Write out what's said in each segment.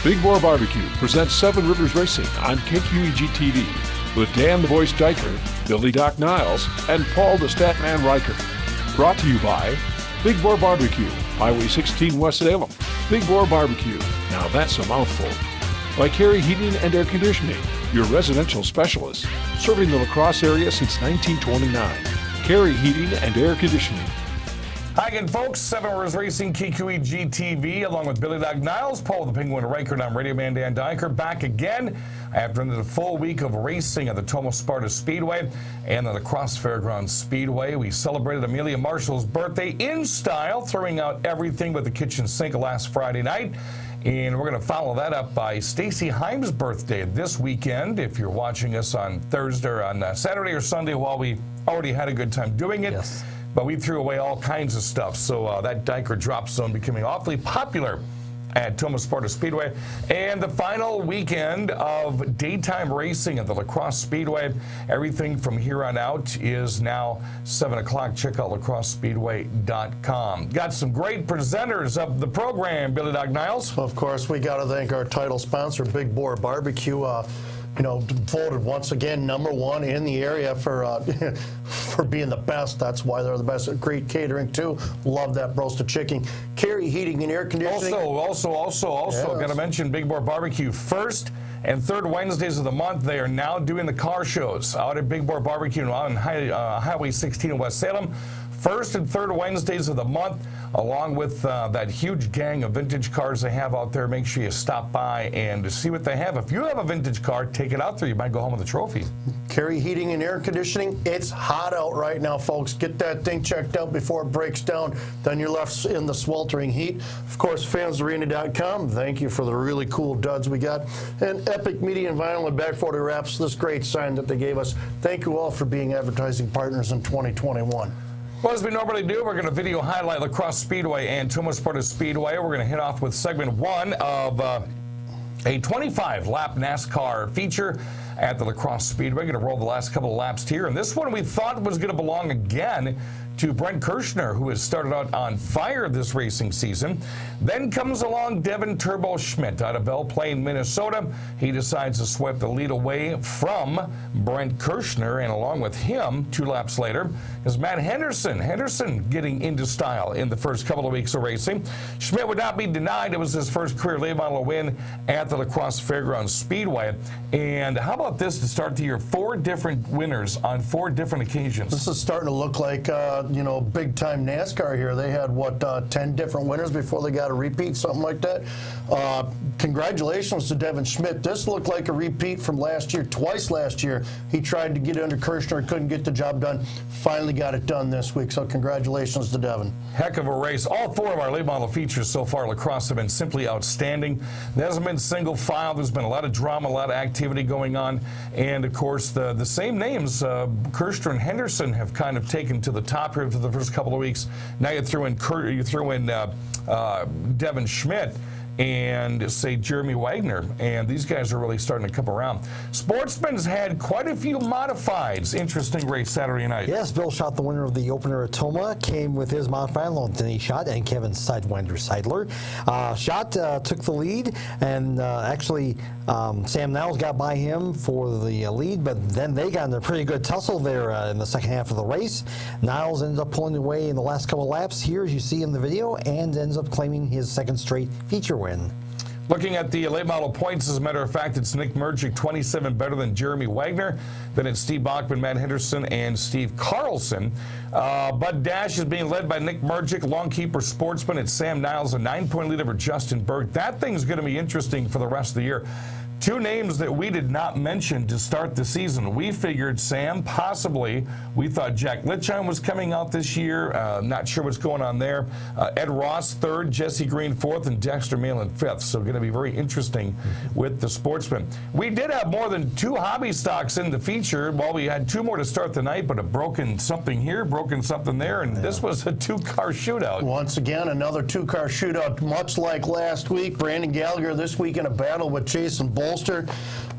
Big Boar Barbecue presents Seven Rivers Racing on KQEG TV with Dan the Voice Diker, Billy Doc Niles, and Paul the Statman Riker. Brought to you by Big Boar Barbecue, Highway 16 West Salem. Big Boar Barbecue, now that's a mouthful. By Carey Heating and Air Conditioning, your residential specialist, serving the La Crosse area since 1929. Carey Heating and Air Conditioning. Hi again, folks. Seven Rivers Racing, KQEG TV, along with Billy Doc Niles, Paul the Penguin Riker, and I'm Radio Man Dan Diker, back again after the full week of racing at the Tomah Sparta Speedway and the Crosse Fairgrounds Speedway. We celebrated Amelia Marshall's birthday in style, throwing out everything but the kitchen sink last Friday night. And we're going to follow that up by Stacy Himes' birthday this weekend. If you're watching us on Thursday or on Saturday or Sunday, while we already had a good time doing it. Yes. But we threw away all kinds of stuff, so that Diker drop zone becoming awfully popular at Tomah Sparta Speedway. And the final weekend of daytime racing at the La Crosse Speedway. Everything from here on out is now 7 o'clock. Check out lacrossespeedway.com. Got some great presenters of the program, Billy Doc Niles. Of course, we got to thank our title sponsor, Big Boar Barbecue. Voted once again #1 in the area for for being the best. That's why they're the best at great catering too. Love that roasted chicken. Carey Heating and Air Conditioning. Also, yes. Got to mention Big Boar Barbecue. First and third Wednesdays of the month, they are now doing the car shows out at Big Boar Barbecue on Highway 16 in West Salem. First and third Wednesdays of the month, along with that huge gang of vintage cars they have out there. Make sure you stop by and see what they have. If you have a vintage car, take it out there. You might go home with a trophy. Carey Heating and Air Conditioning. It's hot out right now, folks. Get that thing checked out before it breaks down. Then you're left in the sweltering heat. Of course, fansarena.com. Thank you for the really cool duds we got. And Epic Media and Vinyl and Back 40 Wraps. This great sign that they gave us. Thank you all for being advertising partners in 2021. Well, as we normally do, we're going to video highlight La Crosse Speedway and Tomah Sparta Speedway. We're going to hit off with segment 1 of a 25-lap NASCAR feature at the La Crosse Speedway. Going to roll the last couple of laps here. And this one we thought was going to belong again to Brent Kirshner, who has started out on fire this racing season. Then comes along Devin Turbo Schmidt out of Belle Plaine, Minnesota. He decides to sweep the lead away from Brent Kirshner, and along with him, 2 laps later, is Matt Henderson. Henderson getting into style in the first couple of weeks of racing. Schmidt would not be denied. It was his first career late model win at the La Crosse Fairgrounds Speedway. And how about this to start the year? 4 different winners on 4 different occasions. This is starting to look like big-time NASCAR here. They had, 10 different winners before they got a repeat, something like that. Congratulations to Devin Schmidt. This looked like a repeat from last year, twice last year. He tried to get under Kirshner, couldn't get the job done. Finally got it done this week, so congratulations to Devin. Heck of a race. All 4 of our late model features so far, La Crosse, have been simply outstanding. There hasn't been single file. There's been a lot of drama, a lot of activity going on. And, of course, the same names, Kirshner and Henderson, have kind of taken to the top here for the first couple of weeks. Now you throw in Devin Schmidt and, say, Jeremy Wagner, and these guys are really starting to come around. Sportsman's had quite a few modifieds. Interesting race Saturday night. Yes, Bill Schott, the winner of the opener at Tomah, came with his modified along with Denny Schott and Kevin Sidewinder Seidler. Schott took the lead, and actually Sam Niles got by him for the lead, but then they got in a pretty good tussle there in the second half of the race. Niles ended up pulling away in the last couple of laps here, as you see in the video, and ends up claiming his second straight feature win. Looking at the late model points, as a matter of fact, it's Nick Mergic, 27 better than Jeremy Wagner. Then it's Steve Bachman, Matt Henderson, and Steve Carlson. Bud Dash is being led by Nick Mergic, Longkeeper Sportsman. It's Sam Niles, a 9-point lead over Justin Berg. That thing's going to be interesting for the rest of the year. 2 names that we did not mention to start the season. We figured Sam, possibly. We thought Jack Litchheim was coming out this year. Not sure what's going on there. Ed Ross, 3rd, Jesse Green, 4th, and Dexter Malin, 5th. So going to be very interesting with the sportsman. We did have more than 2 hobby stocks in the feature. Well, we had 2 more to start the night, but a broken something here, broken something there, and this was a 2-car shootout. Once again, another 2-car shootout, much like last week. Brandon Gallagher this week in a battle with Jason Bolster.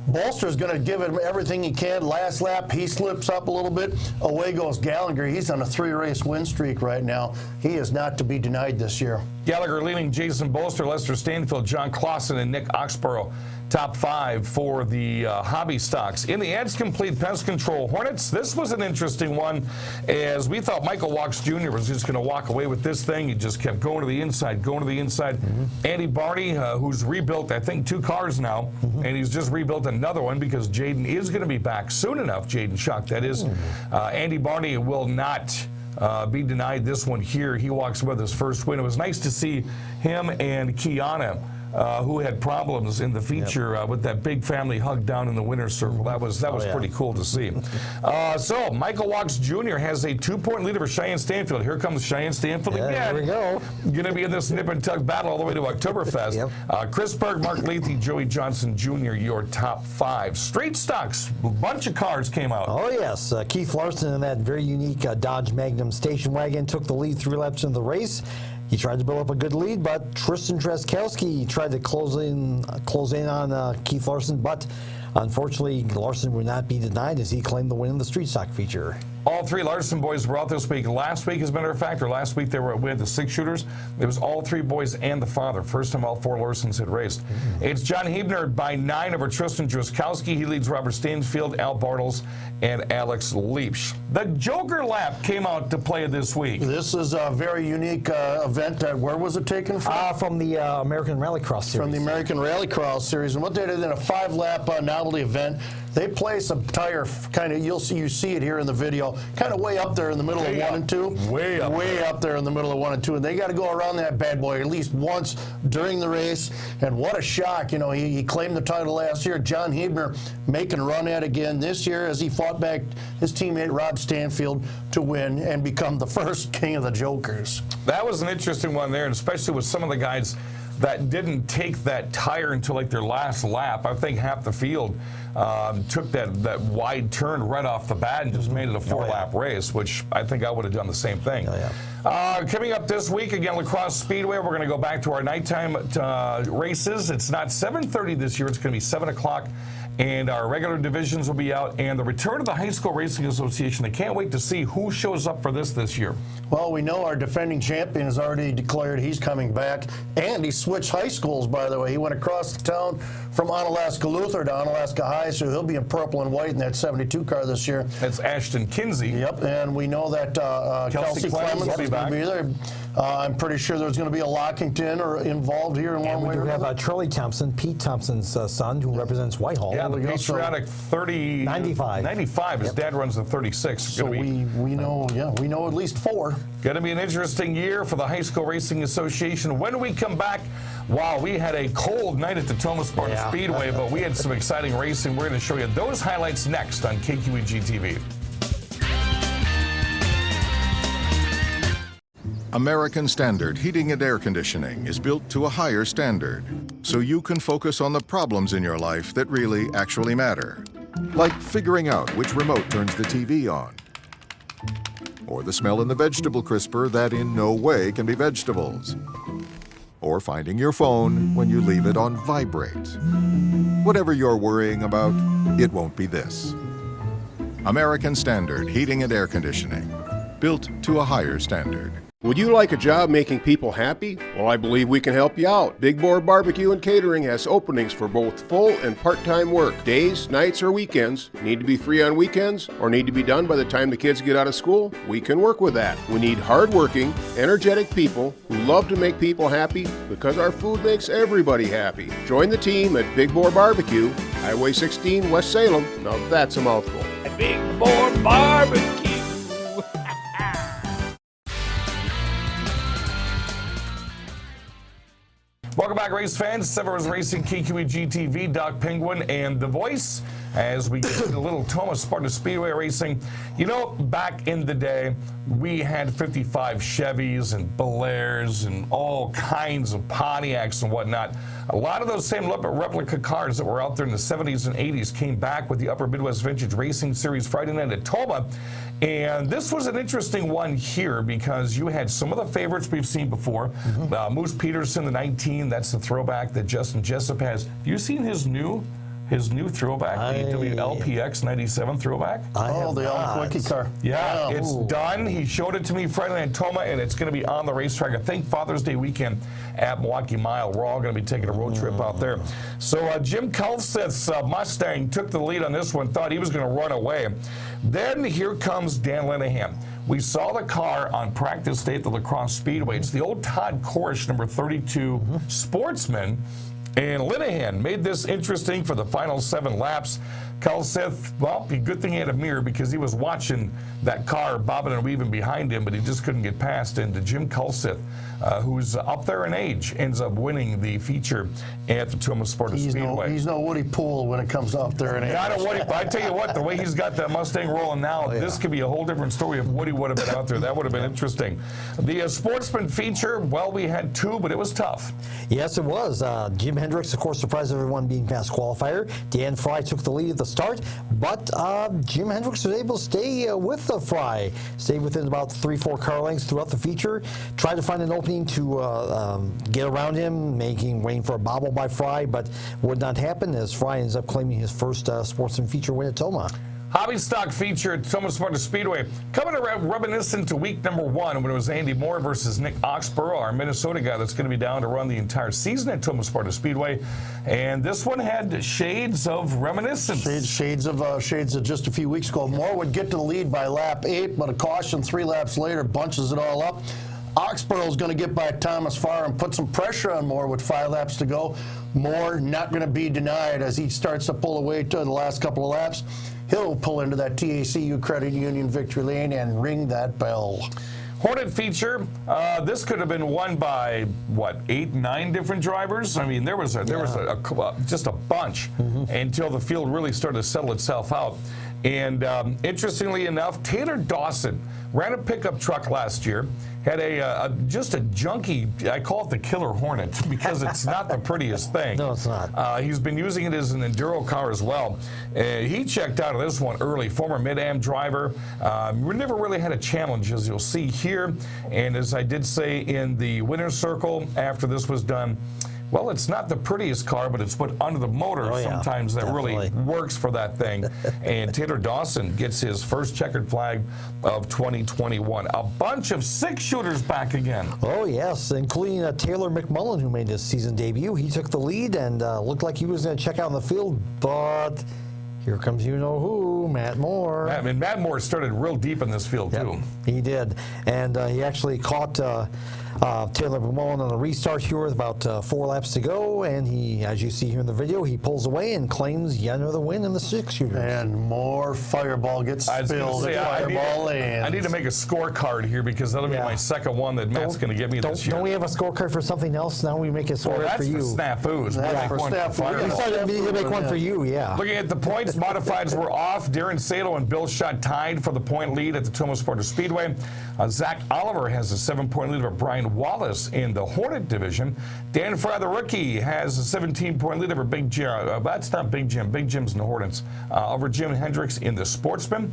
Bolster's going to give him everything he can. Last lap, he slips up a little bit. Away goes Gallagher. He's on a 3-race win streak right now. He is not to be denied this year. Gallagher leading Jason Bolster, Lester Stanfield, John Clausen, and Nick Oxborough. Top 5 for the hobby stocks. In the Ed's Complete Pest Control Hornets, this was an interesting one, as we thought Michael Walks Jr. was just going to walk away with this thing. He just kept going to the inside, going to the inside. Andy Barney, who's rebuilt, I think, 2 cars now, and he's just rebuilt another one because Jaden is going to be back soon enough. Jaden Schuck, that is. Andy Barney will not be denied this one here. He walks with his first win. It was nice to see him and Kiana, who had problems in the feature with that big family hug down in the winner's circle. That was pretty cool to see. So Michael Walks Jr. has a 2-point lead over Cheyenne Stanfield. Here comes Cheyenne Stanfield again. Here we go. Going to be in this nip and tuck battle all the way to Oktoberfest. Chris Berg, Mark Lethe, Joey Johnson Jr. your top 5. Straight stocks, a bunch of cars came out. Oh yes, Keith Larson in that very unique Dodge Magnum station wagon took the lead 3 laps into the race. He tried to build up a good lead, but Tristan Treskowski tried to close in on Keith Larson, but unfortunately Larson would not be denied as he claimed the win in the street stock feature. All 3 Larson boys were out this week. Last week, as a matter of fact, or last week, we had the 6 shooters. It was all 3 boys and the father. First time all 4 Larsons had raced. It's John Hebner by 9 over Tristan Druskowski. He leads Robert Stansfield, Al Bartles, and Alex Leapsch. The Joker Lap came out to play this week. This is a very unique event. Where was it taken from? From the American Rallycross Series. From the American Rallycross Series. And what they did in a 5-lap novelty event, they place a tire kind of, you see it here in the video, kind of way up there in the middle of 1 and 2. Way up there in the middle of 1 and 2. And they got to go around that bad boy at least once during the race. And what a shock. You know, he claimed the title last year. John Hebner making a run at it again this year as he fought back his teammate Rob Stanfield to win and become the first king of the Jokers. That was an interesting one there, and especially with some of the guys that didn't take that tire until like their last lap. I think half the field took that wide turn right off the bat and just made it a 4-lap race, which I think I would have done the same thing. Coming up this week, again, Crosse Speedway, we're going to go back to our nighttime races. It's not 7:30 this year. It's going to be 7 o'clock. And our regular divisions will be out, and the return of the High School Racing Association. I can't wait to see who shows up for this year. Well, we know our defending champion has already declared he's coming back, and he switched high schools, by the way. He went across the town from Onalaska Luther to Onalaska High, so he'll be in purple and white in that 72 car this year. That's Ashton Kinsey. Yep, and we know that Kelsey Clemens will be there. I'm pretty sure there's going to be a Lockington or involved here in one way or another. We have Charlie Thompson, Pete Thompson's son, who represents Whitehall. Yeah, the patriotic 95. His dad runs the 36. So we know at least 4. Going to be an interesting year for the High School Racing Association. When we come back, wow, we had a cold night at the Tomah Sparta Speedway, but we had some exciting racing. We're going to show you those highlights next on KQEG TV. American Standard Heating and Air Conditioning is built to a higher standard, so you can focus on the problems in your life that really actually matter. Like figuring out which remote turns the TV on, or the smell in the vegetable crisper that in no way can be vegetables, or finding your phone when you leave it on vibrate. Whatever you're worrying about, it won't be this. American Standard Heating and Air Conditioning, built to a higher standard. Would you like a job making people happy? Well, I believe we can help you out. Big Boar Barbecue and Catering has openings for both full and part-time work. Days, nights, or weekends. Need to be free on weekends or need to be done by the time the kids get out of school? We can work with that. We need hard-working, energetic people who love to make people happy because our food makes everybody happy. Join the team at Big Boar Barbecue, Highway 16, West Salem. Now that's a mouthful. Big Boar Barbecue. Welcome back, race fans. Severus Racing, KQEG TV, Doc Penguin, and The Voice, as we get into a little Tomah Sparta Speedway racing. You know, back in the day, we had 55 Chevys and Bel Airs and all kinds of Pontiacs and whatnot. A lot of those same replica cars that were out there in the 70s and 80s came back with the Upper Midwest Vintage Racing Series Friday night at Tomah. And this was an interesting one here because you had some of the favorites we've seen before. Moose Peterson, the 19, that's the throwback that Justin Jessup has. Have you seen his new his new throwback, the WLPX 97 throwback? Oh, the All Quickie car. Yeah, it's Ooh. done. He showed it to me Friday night in Tomah, and it's going to be on the racetrack. I think Father's Day weekend at Milwaukee Mile. We're all going to be taking a road trip out there. So Jim Culseth's Mustang took the lead on this one, thought he was going to run away. Then here comes Dan Linehan. We saw the car on practice day at the Crosse Speedway. It's the old Todd Korish number 32 Sportsman. And Linehan made this interesting for the final 7 laps. Culseth, well, good thing he had a mirror because he was watching that car bobbing and weaving behind him, but he just couldn't get past. And Jim Culseth, who's up there in age, ends up winning the feature at the Tomah Sparta Speedway. He's no Woody Poole when it comes up there in age. Not a Woody, but I tell you what, the way he's got that Mustang rolling now, this could be a whole different story if Woody would have been out there. That would have been interesting. The Sportsman feature, well, we had 2, but it was tough. Yes, it was. Jim Hendricks, of course, surprised everyone being past qualifier. Dan Fry took the lead at the start, but Jim Hendricks was able to stay with the Fry. Stayed within about 3-4 car lengths throughout the feature. Tried to find an opening to get around him, waiting for a bobble by Fry, but would not happen as Fry ends up claiming his first Sportsman feature win at Tomah. Hobby stock feature at Tomah Sparta Speedway. Coming around reminiscent to week number 1 when it was Andy Moore versus Nick Oxborough, our Minnesota guy that's going to be down to run the entire season at Tomah Sparta Speedway. And this one had shades of reminiscence. Shades of just a few weeks ago. Moore would get to the lead by lap 8, but a caution 3 laps later bunches it all up. Oxborough's going to get by Thomas Farr and put some pressure on Moore with 5 laps to go. Moore not going to be denied as he starts to pull away to the last couple of laps. He'll pull into that TACU Credit Union victory lane and ring that bell. Hornet feature. This could have been won by what, 8, 9 different drivers. I mean, there was just a bunch until the field really started to settle itself out. And interestingly enough, Taylor Dawson ran a pickup truck last year. Had just a junky, I call it the Killer Hornet because it's not the prettiest thing. No, it's not. He's been using it as an enduro car as well. He checked out of this one early. Former Mid-Am driver. We never really had a challenge, as you'll see here. And as I did say in the winner's circle after this was done, well, it's not the prettiest car, but it's put under the motor sometimes that really works for that thing. And Taylor Dawson gets his first checkered flag of 2021. A bunch of 6-shooters back again. Oh, yes, including Taylor McMullen, who made his season debut. He took the lead and looked like he was going to check out in the field, but here comes you-know-who, Matt Moore. And Matt Moore started real deep in this field, too. He did, and he actually caught Taylor McMullen on the restart here with about 4 laps to go, and he, as you see here in the video, he pulls away and claims yet another win in the 6-shooters. And more fireball gets spilled. I need to make a scorecard here because that'll be my second one that Matt's going to get me this year. Don't we have a scorecard for something else? Now we make a scorecard for you. That's for snafus. That's for snafus. We started to make one for you, Looking at the points, modifieds were off. Darren Salo and Bill Schott tied for the point lead at the Tomah Sparta Speedway. Zach Oliver has a 7-point lead over Brian Wallace in the Hornet division. Dan Fry, the rookie, has a 17-point lead over Big Jim. That's not Big Jim. Big Jim's in the Hornets. Over Jim Hendricks in the Sportsman.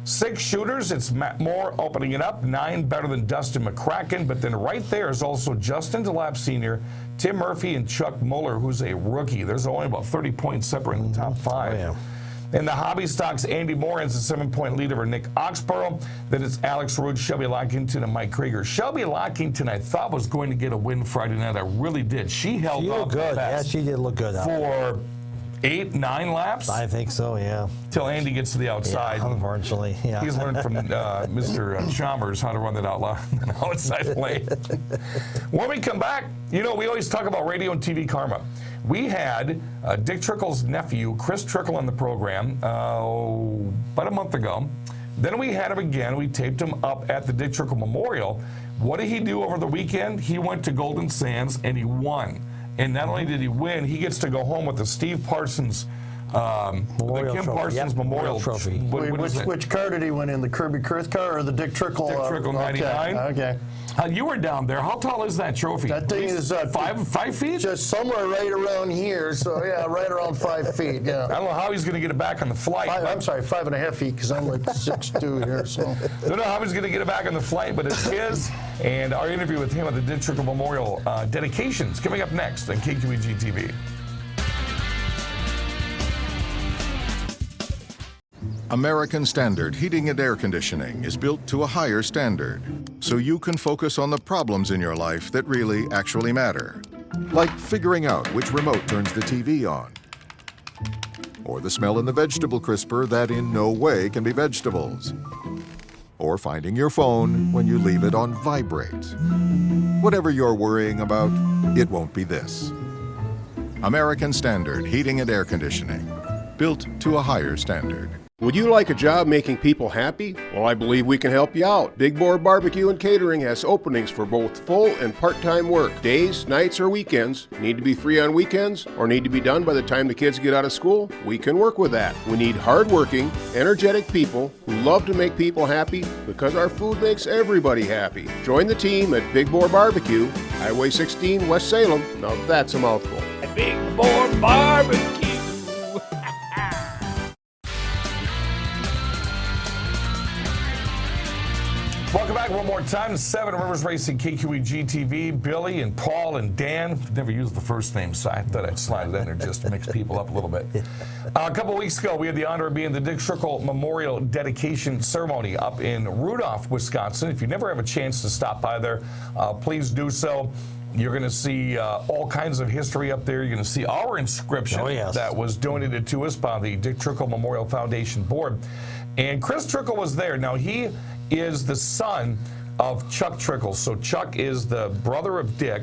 6 shooters, it's Matt Moore opening it up. 9 better than Dustin McCracken. But then right there is also Justin DeLapp Sr., Tim Murphy, and Chuck Muller, who's a rookie. There's only about 30 points separate in the top 5. Oh, yeah. In the hobby stocks, Andy Moore has a 7-point lead over Nick Oxborough. Then it's Alex Rude, Shelby Lockington, and Mike Krieger. Shelby Lockington, I thought was going to get a win Friday night. I really did. She held up good. Yeah, she did look good. For 8, 9 laps? I think so, yeah. Till Andy gets to the outside. Yeah, unfortunately, yeah. He's learned from Mr. Chalmers how to run that outside lane. When we come back, we always talk about radio and TV karma. We had Dick Trickle's nephew, Chris Trickle, on the program about a month ago. Then we had him again. We taped him up at the Dick Trickle Memorial. What did he do over the weekend? He went to Golden Sands and he won. And not only did he win, he gets to go home with the Steve Parsons, the Kim Parsons Memorial Trophy. Which car did he win in? The Kirby Kurth car or the Dick Trickle? Dick Trickle 99. Okay. You were down there. How tall is that trophy? That thing is 5 feet? Just somewhere right around here. So yeah, right around 5 feet. Yeah. I don't know how he's going to get it back on the flight. I'm sorry, 5.5 feet because I'm like 6'2" here. So I don't know how he's going to get it back on the flight, but it's his. And our interview with him at the Dick Trickle Memorial dedications coming up next on KQEG TV. American Standard Heating and Air Conditioning is built to a higher standard, so you can focus on the problems in your life that really actually matter. Like figuring out which remote turns the TV on, or the smell in the vegetable crisper that in no way can be vegetables, or finding your phone when you leave it on vibrate. Whatever you're worrying about, it won't be this. American Standard Heating and Air Conditioning, built to a higher standard. Would you like a job making people happy? Well, I believe we can help you out. Big Boar Barbecue and Catering has openings for both full and part-time work. Days, nights, or weekends. Need to be free on weekends or need to be done by the time the kids get out of school? We can work with that. We need hardworking, energetic people who love to make people happy because our food makes everybody happy. Join the team at Big Boar Barbecue, Highway 16, West Salem. Now that's a mouthful. Big Boar Barbecue. Welcome back one more time to Seven Rivers Racing KQEG TV. Billy and Paul and Dan. Never used the first name, so I thought I'd slide it in there just to mix people up a little bit. A couple of weeks ago, we had the honor of being the Dick Trickle Memorial dedication ceremony up in Rudolph, Wisconsin. If you never have a chance to stop by there, please do so. You're going to see all kinds of history up there. You're going to see our inscription that was donated to us by the Dick Trickle Memorial Foundation Board. And Chris Trickle was there. Now, he is the son of Chuck Trickle. So Chuck is the brother of Dick,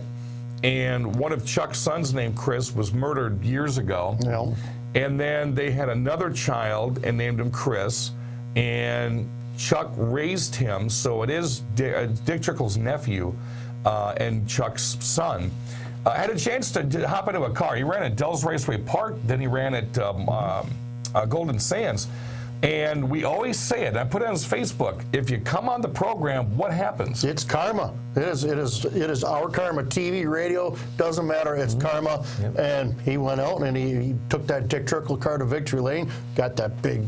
and one of Chuck's sons named Chris was murdered years ago. Yeah. And then they had another child and named him Chris, and Chuck raised him. So it is Dick Trickle's nephew and Chuck's son. I had a chance to hop into a car. He ran at Dells Raceway Park, then he ran at Golden Sands. And we always say it. I put it on his Facebook. If you come on the program, what happens? It's karma. It is our karma. TV, radio, doesn't matter. It's karma. Yep. And he went out and he took that Dick Trickle car to victory lane. Got that big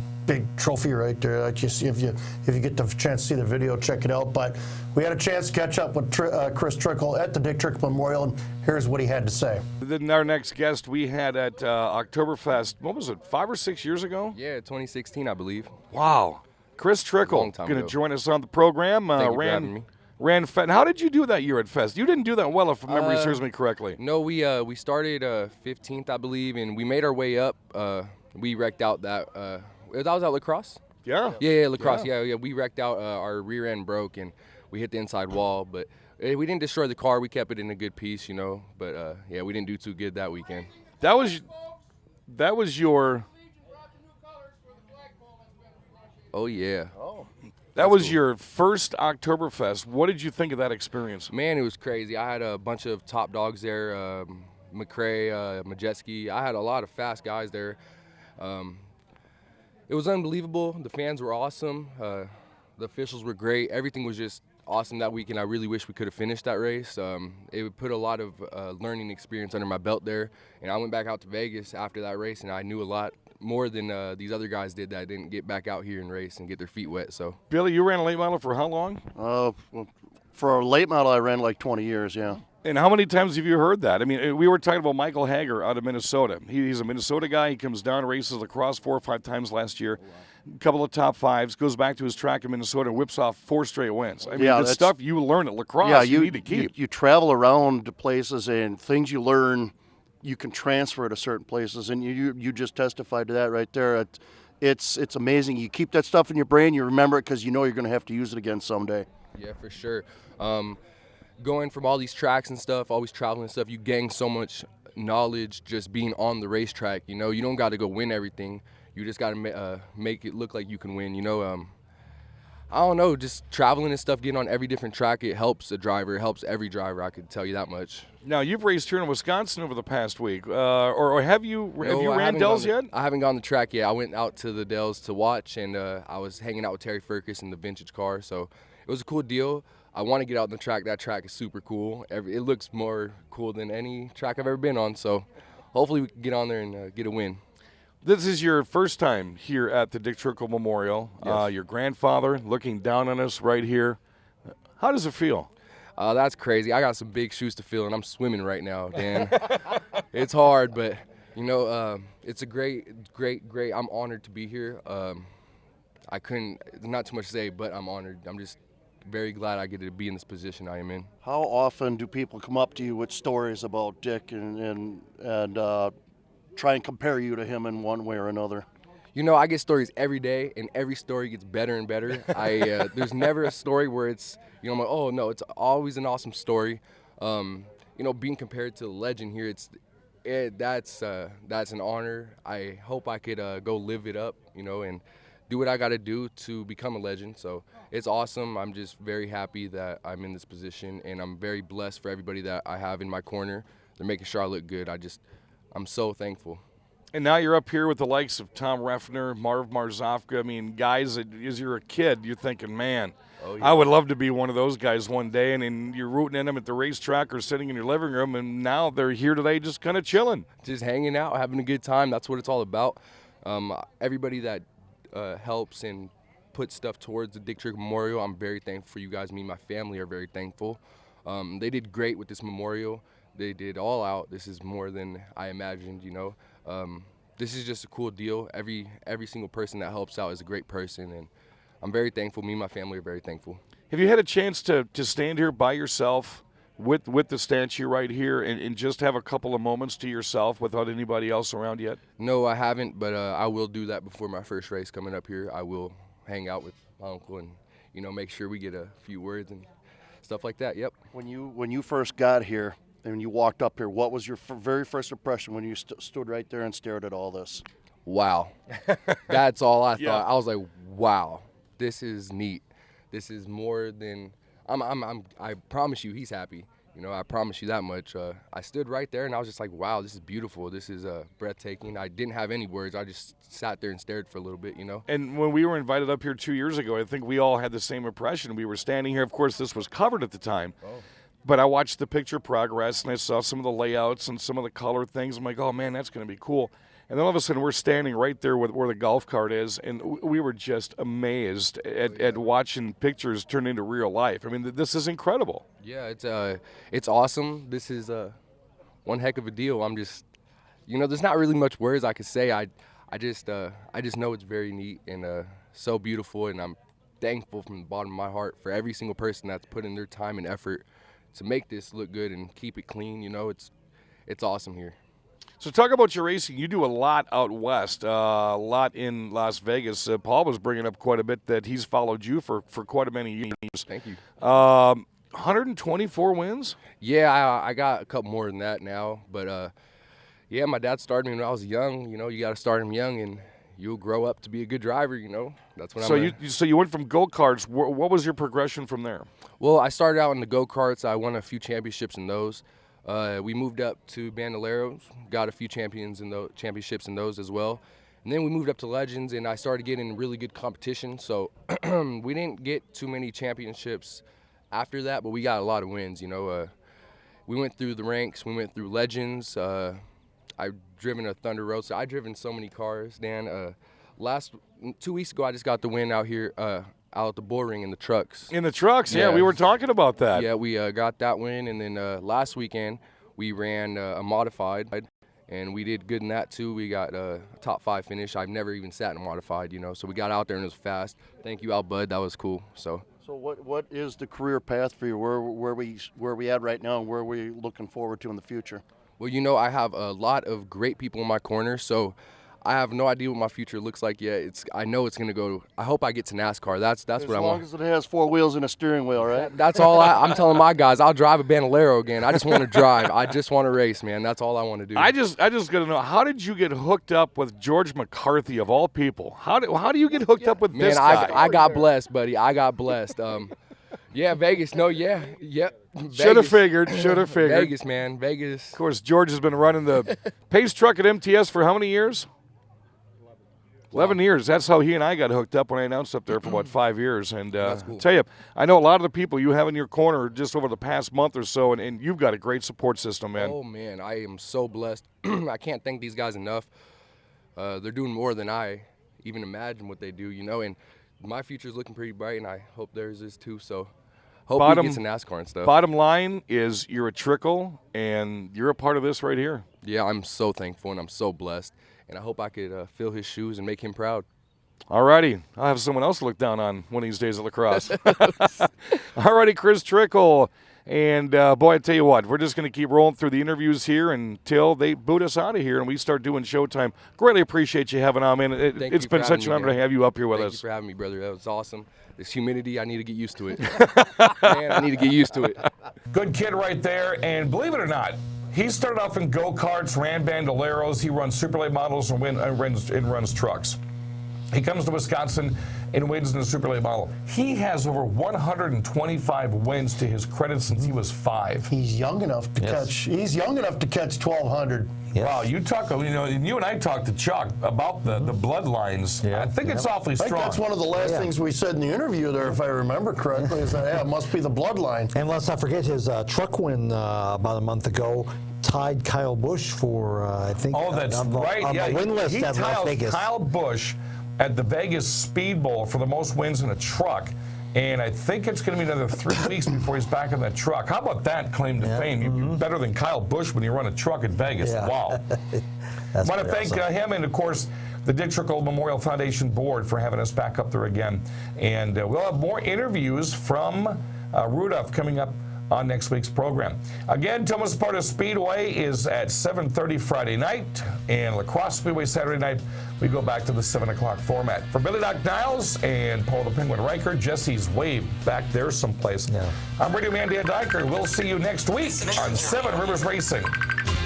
trophy right there. That you see, if you get the chance to see the video, check it out. But we had a chance to catch up with Chris Trickle at the Dick Trickle Memorial, and here's what he had to say. Then our next guest we had at Oktoberfest, what was it, 5 or 6 years ago? Yeah, 2016, I believe. Wow. Chris Trickle going to join us on the program. Thank you for having me. Ran Fest. How did you do that year at Fest? You didn't do that well, if memory serves me correctly. No, we started 15th, I believe, and we made our way up. We wrecked out that. That was at La Crosse? Yeah. Yeah, La Crosse. Yeah. We wrecked out. Our rear end broke, and we hit the inside wall. But we didn't destroy the car. We kept it in a good piece, you know. But, yeah, we didn't do too good that weekend. That was your... Oh, yeah. That was your first Oktoberfest. What did you think of that experience? Man, it was crazy. I had a bunch of top dogs there, McRae, Majeski. I had a lot of fast guys there. It was unbelievable. The fans were awesome. The officials were great. Everything was just awesome that weekend. I really wish we could have finished that race. It put a lot of learning experience under my belt there. And I went back out to Vegas after that race, and I knew a lot more than these other guys did that didn't get back out here and race and get their feet wet. So, Billy, you ran a late model for how long? Well, for a late model, I ran like 20 years, yeah. And how many times have you heard that? I mean, we were talking about Michael Hager out of Minnesota. He's a Minnesota guy. He comes down, races lacrosse 4 or 5 times last year. A couple of top fives, goes back to his track in Minnesota and whips off 4 straight wins. I mean, the stuff you learn at lacrosse, you need to keep. You travel around to places, and things you learn, you can transfer to certain places, and you just testified to that right there. It's amazing. You keep that stuff in your brain, you remember it because you know you're going to have to use it again someday. Yeah, for sure. Going from all these tracks and stuff, always traveling and stuff, you gain so much knowledge just being on the racetrack. You know, you don't got to go win everything. You just got to make it look like you can win. You know, I don't know, just traveling and stuff, getting on every different track, it helps a driver. It helps every driver, I could tell you that much. Now, you've raced here in Wisconsin over the past week. Or have you ran Dells yet? I haven't gone the track yet. I went out to the Dells to watch, and I was hanging out with Terry Firkus in the vintage car. So it was a cool deal. I want to get out on the track. That track is super cool. It looks more cool than any track I've ever been on. So hopefully we can get on there and get a win. This is your first time here at the Dick Trickle Memorial. Yes. Your grandfather looking down on us right here. How does it feel? That's crazy. I got some big shoes to fill, and I'm swimming right now, Dan. It's hard, but, you know, it's a great. I'm honored to be here. I couldn't, not too much to say, but I'm honored. I'm just very glad I get to be in this position I am in. How often do people come up to you with stories about Dick and try and compare you to him in one way or another? You know, I get stories every day, and every story gets better and better. There's never a story where it's, you know, I'm like, oh no, it's always an awesome story. You know, being compared to the legend here, that's an honor. I hope I could go live it up, you know, and do what I got to do to become a legend. So it's awesome. I'm just very happy that I'm in this position, and I'm very blessed for everybody that I have in my corner. They're making sure I look good. I'm so thankful. And now you're up here with the likes of Tom Reffner, Marv Marzofka. I mean, guys, as you're a kid, you're thinking, man, I would love to be one of those guys one day. And you're rooting in them at the racetrack or sitting in your living room, and now they're here today just kind of chilling. Just hanging out, having a good time. That's what it's all about. Everybody that helps and puts stuff towards the Dick Trickle Memorial, I'm very thankful for you guys. Me and my family are very thankful. They did great with this memorial. They did all out. This is more than I imagined, you know. This is just a cool deal. Every single person that helps out is a great person, and I'm very thankful. Me and my family are very thankful. Have you had a chance to stand here by yourself with the statue right here and just have a couple of moments to yourself without anybody else around yet? No, I haven't, but I will do that before my first race coming up here. I will hang out with my uncle and, you know, make sure we get a few words and stuff like that. Yep. When you first got here and you walked up here, what was your very first impression when you stood right there and stared at all this? Wow. That's all I thought. I was like, wow, this is neat. This is more than I promise you he's happy. You know, I promise you that much. I stood right there and I was just like, wow, this is beautiful. This is breathtaking. I didn't have any words. I just sat there and stared for a little bit, you know. And when we were invited up here 2 years ago, I think we all had the same impression. We were standing here. Of course, this was covered at the time. Oh. But I watched the picture progress, and I saw some of the layouts and some of the color things. I'm like, oh, man, that's going to be cool. And then all of a sudden, we're standing right there where the golf cart is, and we were just amazed at watching pictures turn into real life. I mean, this is incredible. Yeah, it's awesome. This is one heck of a deal. I'm just, you know, there's not really much words I could say. I just know it's very neat and so beautiful, and I'm thankful from the bottom of my heart for every single person that's put in their time and effort to make this look good and keep it clean. You know, it's awesome here. So talk about your racing. You do a lot out west, a lot in Las Vegas. Paul was bringing up quite a bit that he's followed you for quite a many years. Thank you. 124 wins? Yeah, I got a couple more than that now. But, yeah, my dad started me when I was young. You know, you got to start him young, and you'll grow up to be a good driver, you know. That's what So you went from go-karts. What was your progression from there? Well, I started out in the go-karts. I won a few championships in those. We moved up to Bandoleros, got a few championships in those as well. And then we moved up to Legends, and I started getting really good competition. So we didn't get too many championships after that, but we got a lot of wins, you know. We went through the ranks. We went through Legends. I've driven a Thunder Roadster. I've driven so many cars, Dan. 2 weeks ago, I just got the win out here out at the bull ring in the trucks. In the trucks, yeah, we were talking about that. Yeah, we got that win, and then last weekend we ran a modified, and we did good in that too. We got a top 5 finish. I've never even sat in a modified, you know, so we got out there and it was fast. Thank you, Al Bud, that was cool. So what is the career path for you? Where we at right now, and where are we looking forward to in the future? Well, you know, I have a lot of great people in my corner, so I have no idea what my future looks like yet. I know it's going to go. I hope I get to NASCAR. That's what I want. As long as it has 4 wheels and a steering wheel, right? That's all I'm telling my guys. I'll drive a Bandolero again. I just want to drive. I just want to race, man. That's all I want to do. I just got to know, how did you get hooked up with George McCarthy of all people? How do you get hooked up with this guy? I got blessed, buddy. I got blessed. Yeah, Vegas. No, yeah, yep. Should have figured. Vegas, man. Vegas. Of course, George has been running the pace truck at MTS for how many years? 11 years. That's how he and I got hooked up when I announced up there for about 5 years. And That's cool. Tell you, I know a lot of the people you have in your corner just over the past month or so, and you've got a great support system, man. Oh, man, I am so blessed. I can't thank these guys enough. They're doing more than I even imagine what they do, you know, and my future's looking pretty bright, and I hope theirs is too, so hope we get to NASCAR and stuff. Bottom line is you're a Trickle, and you're a part of this right here. Yeah, I'm so thankful, and I'm so blessed. And I hope I could fill his shoes and make him proud. All righty. I'll have someone else look down on one of these days at lacrosse. All righty, Chris Trickle. And, boy, I tell you what, we're just going to keep rolling through the interviews here until they boot us out of here and we start doing showtime. Greatly appreciate you having on, man. It's been such an honor to have you up here with us. Thank you for having me, brother. That was awesome. This humidity, I need to get used to it. Man, I need to get used to it. Good kid right there, and believe it or not, he started off in go-karts, ran bandoleros. He runs super late models and runs trucks. He comes to Wisconsin and wins in the super late model. He has over 125 wins to his credit since he was 5. He's young enough to catch. He's young enough to catch 1,200. Yes. Wow, you and I talked to Chuck about the bloodlines. Yeah. I think it's awfully strong. I think that's one of the last things we said in the interview there, if I remember correctly, is that, it must be the bloodline. And let's not forget his truck win about a month ago tied Kyle Busch for, I think, that's right. on the win list at Las Vegas. Kyle Busch at the Vegas Speed Bowl for the most wins in a truck. And I think it's going to be another 3 weeks before he's back in that truck. How about that claim to fame? You're better than Kyle Busch when you run a truck at Vegas. Yeah. Wow. I want to thank him and, of course, the Dick Trickle Memorial Foundation Board for having us back up there again. And we'll have more interviews from Rudolph coming up on next week's program. Again, Tomah Sparta Speedway is at 7:30 Friday night, and Crosse Speedway Saturday night. We go back to the 7 o'clock format. For Billy Doc Niles and Paul the Penguin Riker, Jesse's way back there someplace. Yeah. I'm Radio Man Dan Diker. We'll see you next week on 7 Rivers Racing.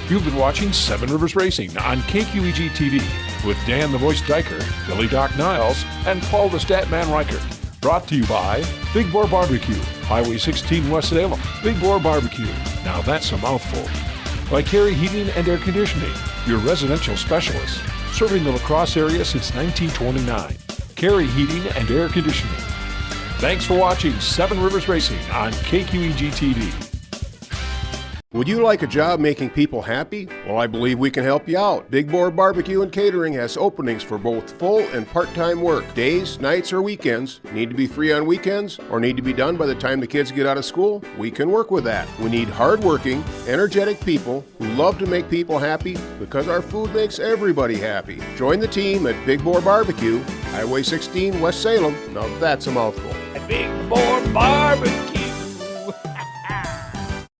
You've been watching 7 Rivers Racing on KQEG TV with Dan the Voice Diker, Billy Doc Niles, and Paul the Statman Riker. Brought to you by Big Boar Barbecue, Highway 16 West Salem. Big Boar Barbecue. Now that's a mouthful. By Carey Heating and Air Conditioning, your residential specialist, serving the La Crosse area since 1929. Carey Heating and Air Conditioning. Thanks for watching 7 Rivers Racing on KQEG TV. Would you like a job making people happy? Well, I believe we can help you out. Big Boar Barbecue and Catering has openings for both full and part-time work. Days, nights, or weekends. Need to be free on weekends or need to be done by the time the kids get out of school? We can work with that. We need hard-working, energetic people who love to make people happy because our food makes everybody happy. Join the team at Big Boar Barbecue, Highway 16 West Salem. Now that's a mouthful. Big Boar Barbecue.